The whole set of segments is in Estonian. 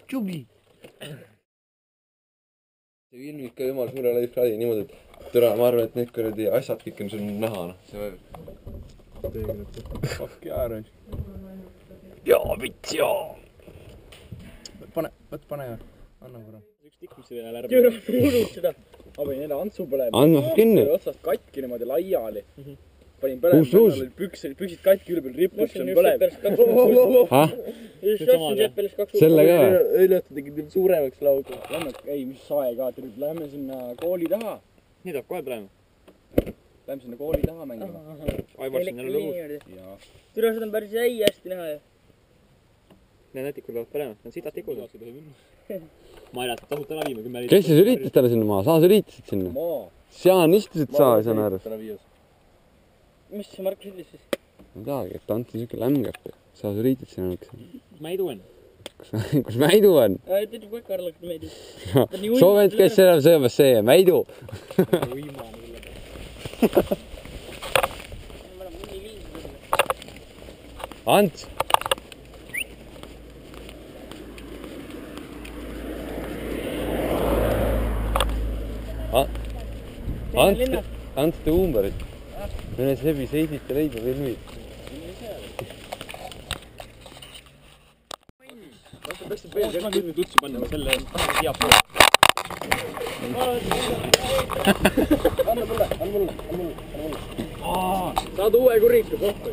Tšubi. See ilmib ka jumal suure laifraadi niimoodi, et türa, ma arvan, et need kuradi asjad kõik on sul näha, noh. See Fuck jaa, Ranš. Jaa, vits, jaa! Pane ja. Anna korra. Üks tikmise veel ärme. Türa, uudud seda. Ma panin jälle Antsu põlema. Andma kinni. Otsast katki niimoodi laiali. Panin põlema, püksid katki üle peal ripuks on põlem. Häh? Selle ka? Õilõhtu tegid suuremaks laugu. Ei, mis sae ka, lähme sinna kooli taha. Nii tahab kohe põlema? Lähme sinna kooli taha mängima. Aivar siin jälle lugu. Türa, seda on päris hästi näha. Need nätikul peavad põlema, need sitad tikud. Ma ei lähe tasult ära viima, kui me... Kes sa süliitasid talle sinna maa? Sa süliitasid sinna? Maa. Sean istusid saa, ei saa nääres. Mis see Markus ütles siis? Ma tahagi, et Ant on siuke lämgap. Sa süliitad sinna üks. Mäidu on. Kus Mäidu on? Teed kõik arvaks, et Mäidu. Soovid, kes seal sõõmas see? Mäidu! Ants! Ants te uumberid. Mene sebi seidid ja leidma filmid. Peaks veel nüüd utsu panna selle hea poole. Anna mulle. Saad uue kuriku kohta.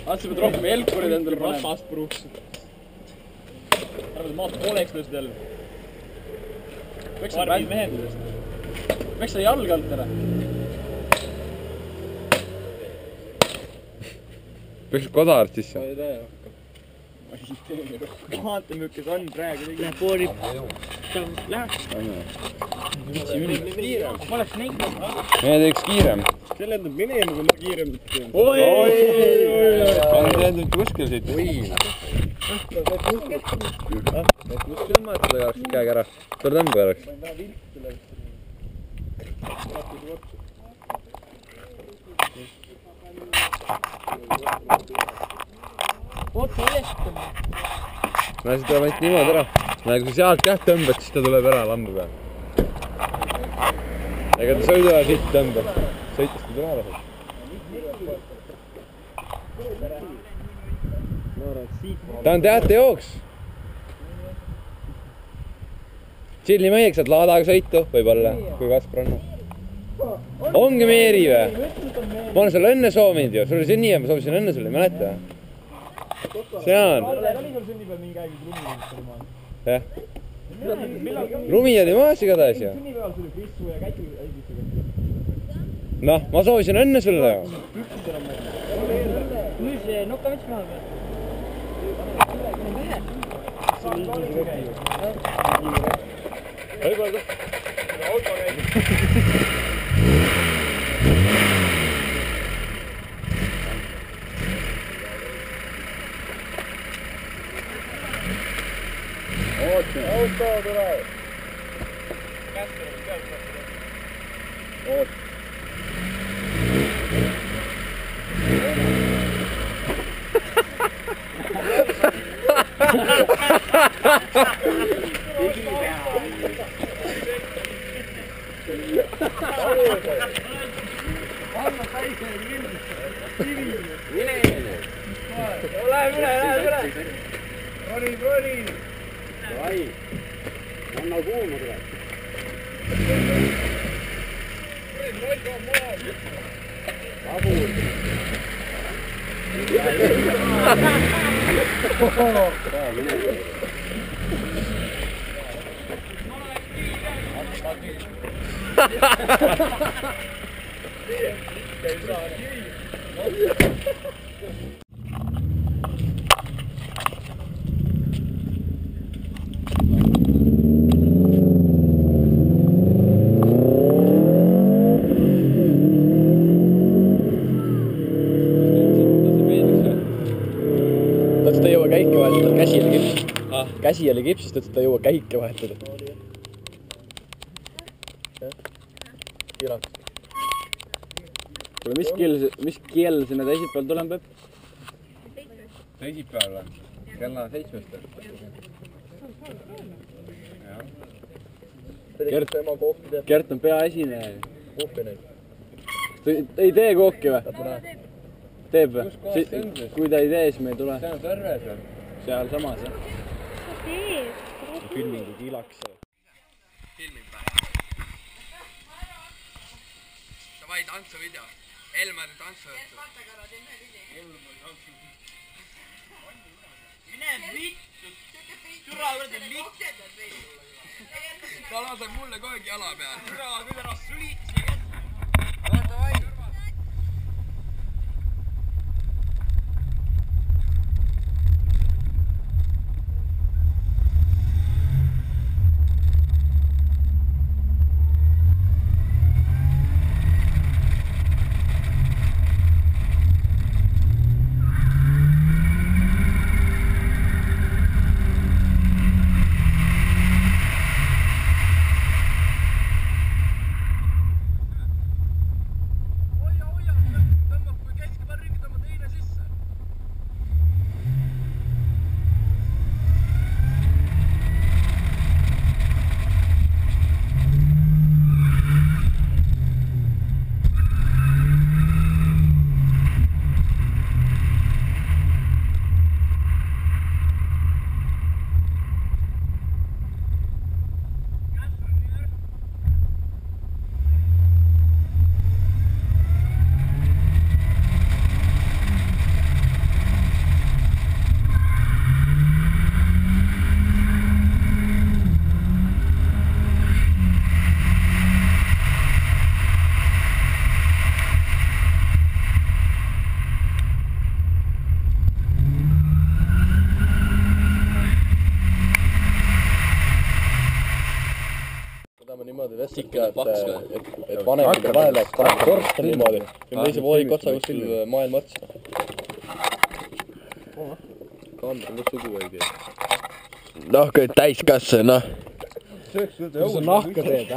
Ants, sa pead rohkem elkurid endale panema. Rasvast puruks. Arvad, maast pooleks tõstad jälle. Varvid mehed. Peaks sa jalga alt ära. Peaks kodart sisse. Ma ei tea. Vaata, milles on praegu. Lähe pooli. Lähe. Ma oleks näinud. Meie teeks kiirem. See lendab minema, kui ma kiirem teen. Oi! Paned lendab kuskil siit. Oi! Kus tõmmata jaoks käega ära? Tule tõmba järaks. Otsa eestama. Näe, see tuleb ainult niimoodi ära. Näe, kui sa sealt käht tõmbad, siis ta tuleb ära lambu peal. Ega ta sõidu ära siit tõmbab. Sõitas ta tule ära. Ta on teatejooks. Tšilli meieks saad laadaga sõitu, võib-olla, kui Kaspar on. Ongi meeri või? Ma olen sulle õnne soovinud ju. Sul oli sünni ja ma soovisin õnne sulle, ei mäleta? See on. Jah. Lumi oli maas igatahes ju. Noh, ma soovisin õnne sulle ju. Nüüd see nokka vits maha peal. Võib-olla auto käib. Auto tuleb. Oot. Roni. Ai. Anna kuuma tuleb. Käsi oli kipsist, et ta ei jõua käike vahetada. Tilaks. kuule, mis kell sinna teisipäeval tulema peab? Teisipäeval on. Kella 7. Kert on peaesineja. Kohvi neid. Ei tee kooki või? Teeb või? Kus kohas see on siis? Kui ta ei tee, siis me ei tule. See on Sõrves või? Seal samas, jah. Filmingu Tilaks. Filmib või? Davai, tantsuvideo. Elmari tantsuvideo. Mine vittu! Türa võrdi vittu! Ta laseb mulle kogu aeg jala peal. Türa küll ära sulitsi. Davai! et vanemate vahele paneb korster niimoodi. Ja teise vooliga otsa kuskil maailma otsa. Kandr on ka sugu õige. Noh, kui täiskasvu, noh. Kus sa nahka teed,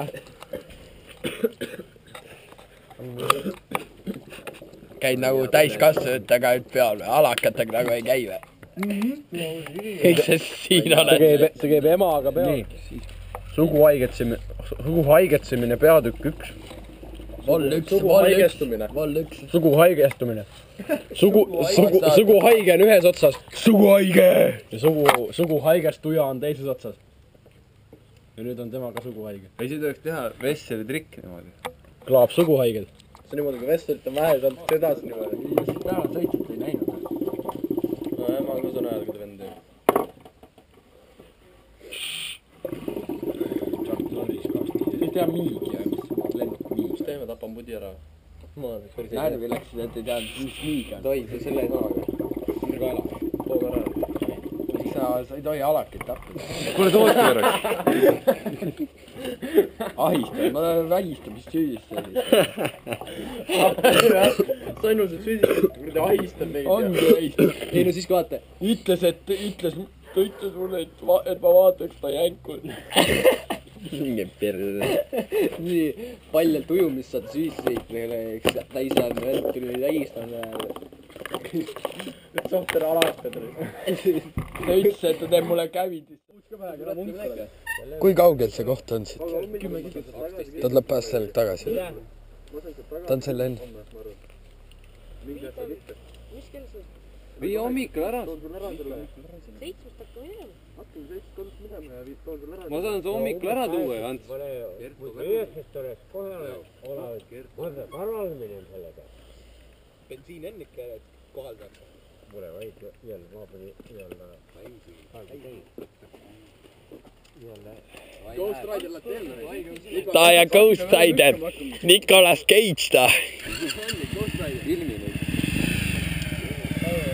Käid nagu täiskasvunutega nüüd peal või? Alakatega nagu ei käi või? Sest siin oled. See käib emaga peal. Suguhaigetsemine peatükk 1. Suguhaigestumine. Suguhaige on ühes otsas. Suguhaige! Ja suguhaigestuja on teises otsas. Ja nüüd on tema ka suguhaige. Ei, see tuleks teha Vesseli trikk niimoodi. Klaab suguhaiged. See niimoodi, kui Vestelit on vähe, saab sedasi niimoodi. Päeval sõitsid, ei näinud. No ma kusun ajal, kui ta vend teeb. Ei tea miigi, mis lennuk miigi. Mis teeme, tapan pudi ära. Närvi läksid, et ei teadnud, mis miigi on. Tohi, see selle ei saa. Selle kaela. Poog ära. Sa ei tohi alakit tappida. Kuule, tooti korraks. Ahistan, ma vägistamist süüdistan. Sainused süüdistab, kui ta ahistab neid. Ongi ahistan. Ei no siis vaata. Ütles mulle, et ma vaataks ta jänku. Minge perre. Nii paljalt ujumist saad süüdisriikidele, eks ta ise on vend tuli tähistama. Et sohter alastada. Ta ütles, et ta teeb mulle kävidist. Kui kaugel see koht on siit? Ta tuleb pääst sellega tagasi. Ta on selle enne. Vii hommikul ära. 7 hakkame minema. Ma saan su hommikul ära tuua, Ants. Üheksast oleks kohe olevad arvalimine sellega. Bensiin ennike kohaldaks. Mule vaid jälle maapõdi jälle Ghost Rider läheb teele. Ta ja Ghost Rider. Nicolas Cage ta.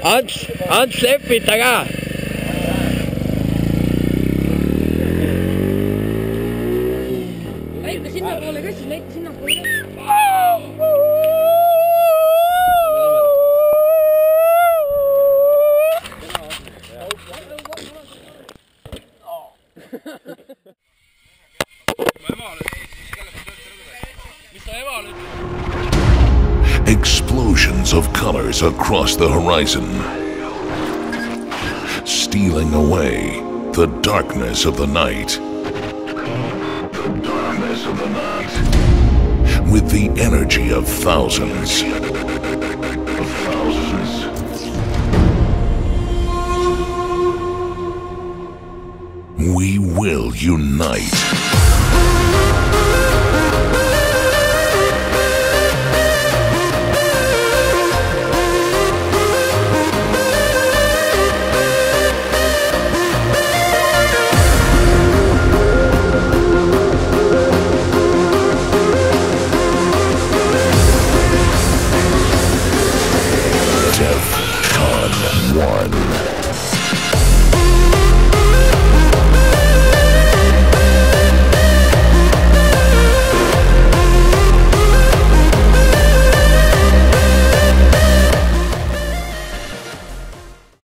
Ants lepita ka. Näita sinnapoole ka siis, näita sinnapoole ka. Mis sa Explosions of colors across the horizon, stealing away the darkness of the night. The darkness of the night. With the energy of thousands. We will unite.